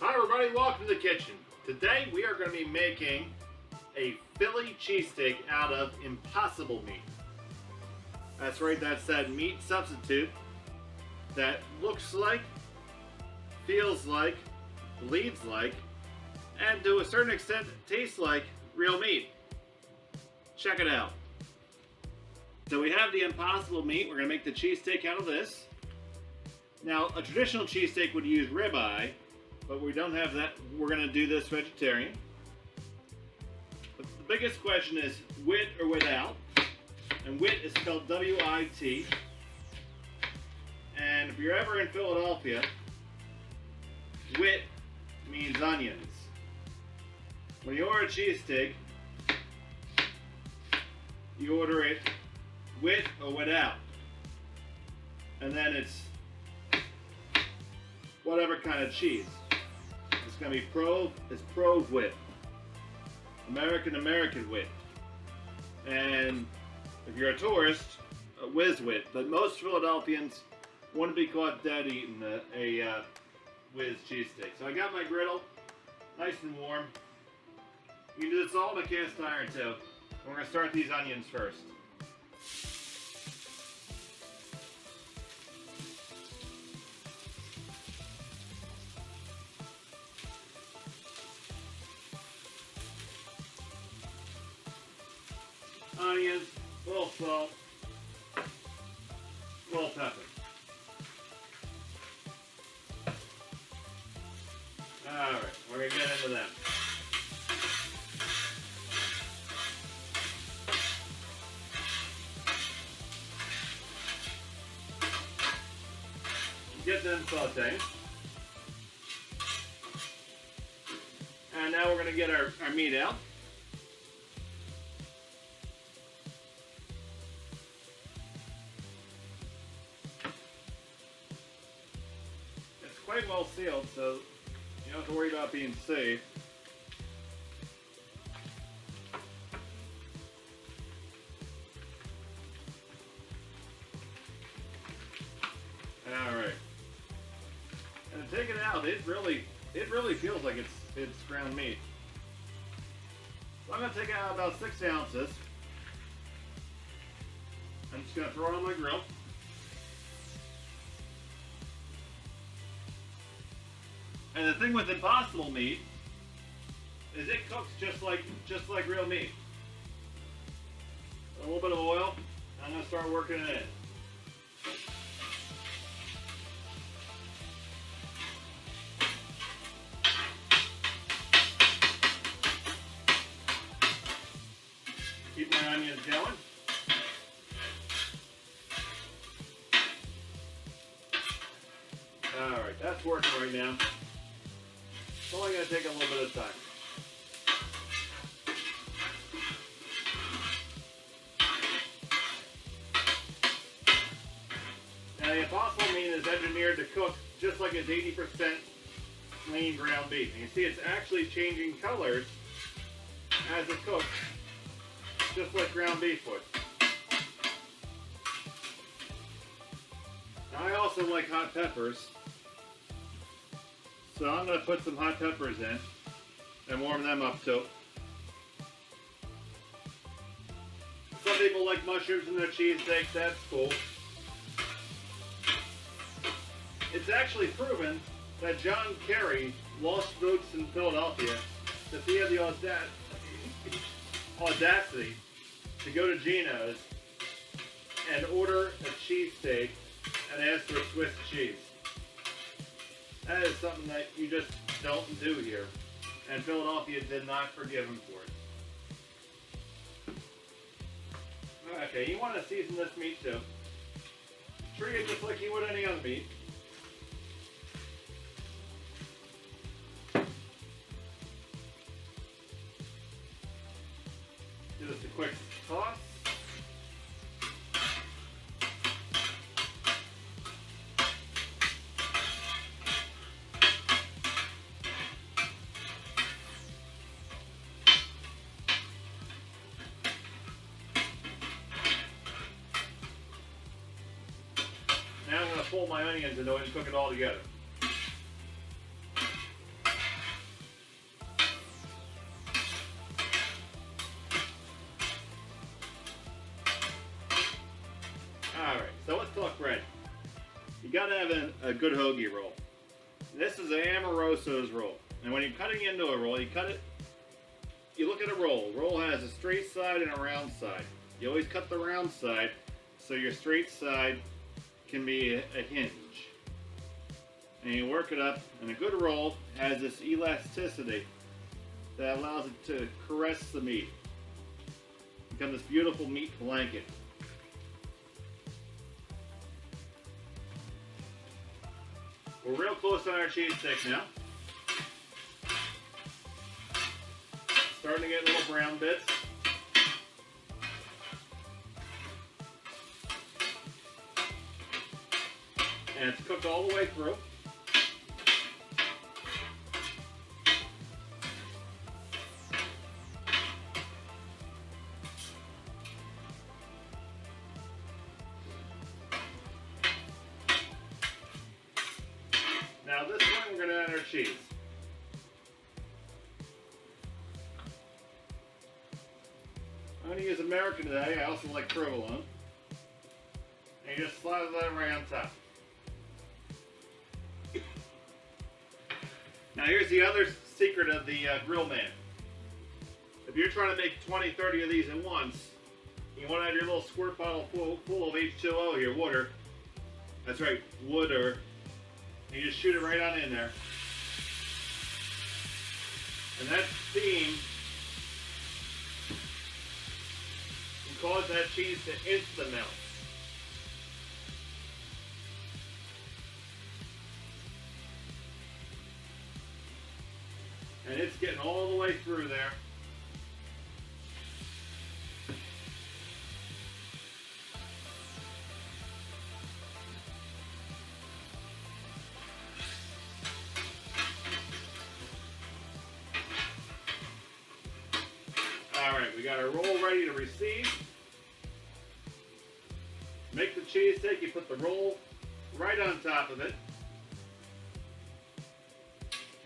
Hi everybody, welcome to the kitchen. Today we are going to be making a Philly cheesesteak out of impossible meat. That's right, that's that meat substitute that looks like, feels like, bleeds like, and to a certain extent tastes like real meat. Check it out. So we have the impossible meat. We're going to make the cheesesteak out of this. Now, a traditional cheesesteak would use ribeye, but we don't have that. We're going to do this vegetarian. But the biggest question is with or without. And wit is spelled W-I-T. And if you're ever in Philadelphia, wit means onions. When you order a cheesesteak, you order it with or without. And then it's whatever kind of cheese. It's going to be Prove wit. American wit. And if you're a tourist, a whiz wit. But most Philadelphians wouldn't be caught dead eating a whiz cheesesteak. So I got my griddle, nice and warm. You can do this all in a cast iron too. We're going to start these onions first. Onions, a little salt, a little pepper. Alright, we're going to get into them. Get them sauteing. And now we're going to get our meat out. It's quite well sealed, so you don't have to worry about being safe. Alright. And to take it out, it really feels like it's ground meat. So I'm going to take out about 6 ounces. I'm just going to throw it on my grill. And the thing with impossible meat is it cooks just like real meat. A little bit of oil. I'm going to start working it in. Keep my onions going. Alright, that's working right now. It's only going to take a little bit of time. Now the impossible meat is engineered to cook just like it's 80% lean ground beef. And you see it's actually changing colors as it cooks. Just like ground beef would. Now, I also like hot peppers, so I'm going to put some hot peppers in and warm them up too. Some people like mushrooms in their cheesesteaks, that's cool. It's actually proven that John Kerry lost votes in Philadelphia that he had the audacity to go to Gino's and order a cheesesteak and ask for Swiss cheese. That is something that you just don't do here. And Philadelphia did not forgive him for it. Okay, you want to season this meat too. Treat it just like you would any other meat. Do this a quick toss. Now I'm going to pull my onions into it and cook it all together. got to have a good hoagie roll. This is an Amoroso's roll. And when you're cutting into a roll, you cut it, you look at a roll. Roll has a straight side and a round side. You always cut the round side so your straight side can be a hinge. And you work it up, and a good roll has this elasticity that allows it to caress the meat. Become this beautiful meat blanket. We're real close on our cheesesteak now. Starting to get little brown bits. And it's cooked all the way through. Now this one we're going to add our cheese. I'm going to use American today. I also like provolone. And you just slide that right on top. Now here's the other secret of the grill man. If you're trying to make 20, 30 of these at once, you want to have your little squirt bottle full of H2O, your water. That's right, water. And you just shoot it right on in there. And that steam can cause that cheese to instant melt. And it's getting all the way through there. Alright, we got our roll ready to receive. Make the cheesesteak, you put the roll right on top of it.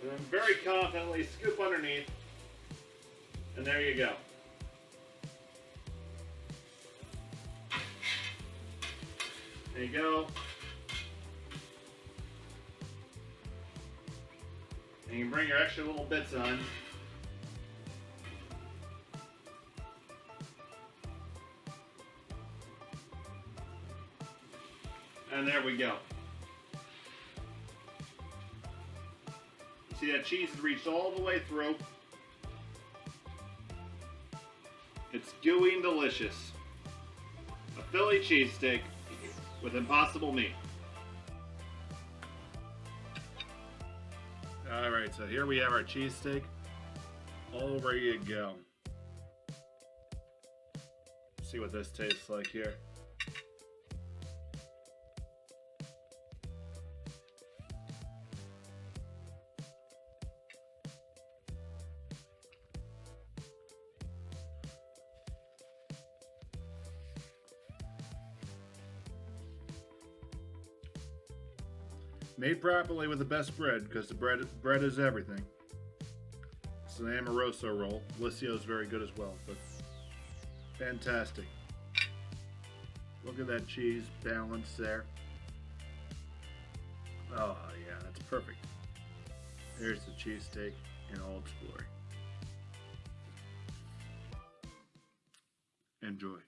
And then very confidently scoop underneath. And there you go. There you go. And you can bring your extra little bits on. And there we go. See that cheese has reached all the way through. It's gooey and delicious. A Philly cheesesteak with impossible meat. Alright, so here we have our cheesesteak. All ready to go. See what this tastes like here. Made properly with the best bread, because the bread is everything. It's an Amoroso roll. Licio is very good as well, but fantastic. Look at that cheese balance there. Oh yeah, that's perfect. There's the cheesesteak in all its glory. Enjoy.